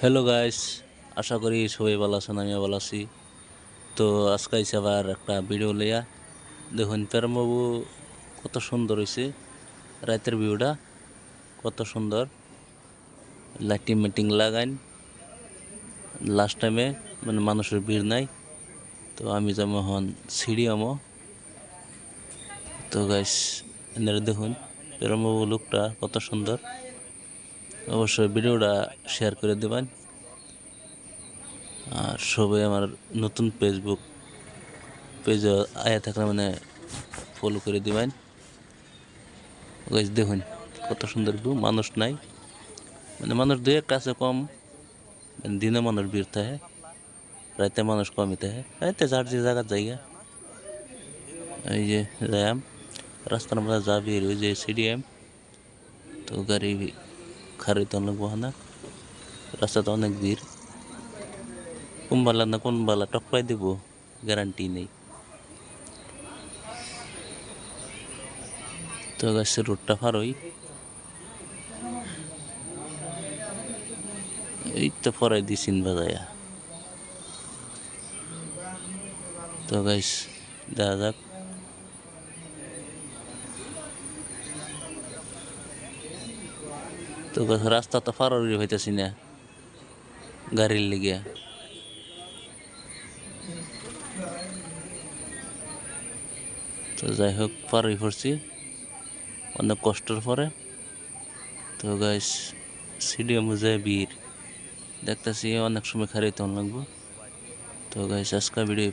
Hello guys, আশা করি সবাই ভালো আছেন, আমিও ভালো আছি। তো আজকে আইসি আবার একটা ভিডিও লইয়া। দেখুন পেরমবাবু কত সুন্দর হয়েছে, রাতের ভিউটা কত সুন্দর। লাইটিং মিটিং লাগাইন লাস্ট টাইমে, মানে মানুষের ভিড় নাই। তো আমি যেমন হন সিঁড়ি আমো। তো গাইস এনারা দেখুন পেরমবাবু লুকটা কত সুন্দর। অবশ্যই ভিডিওটা শেয়ার করে দেবেন। আর সবাই আমার নতুন ফেসবুক পেজে আয়া থাকলে মানে ফলো করে দিবেন। গাইস দেখুন কত সুন্দর ভিউ, মানুষ নাই, মানে মানুষ দুই একটা আছে কম। মানে দিনে মানুষ ভিড় থাকে, রাতে মানুষ কমই থাকে। রাতে যার যে জায়গার জায়গা, এই যে র্যাম রাস্তার মধ্যে যাবি ওই যে সিডিএম। তো গাড়ি খারিতে অনেক বহানা, রাস্তাতে অনেক ভিড়। কোন বালা না কোন বালা টপকাই দিব গ্যারান্টি নেই। তো গাছের রোডটা ফারই, এই তো ফরাই দিছিন বাজায়া। তো গাইস দেখা যাক। তো রাস্তা তো ফারই হইতেছি না গাড়ির লেগে। তো যাই হোক পারই পড়ছি অনেক কষ্টের পরে। তো গাইস সিডিএম যায় ভিড় দেখতেছি, অনেক সময় খারাইতে লাগবো। তো গাইস আজকে ভিডিও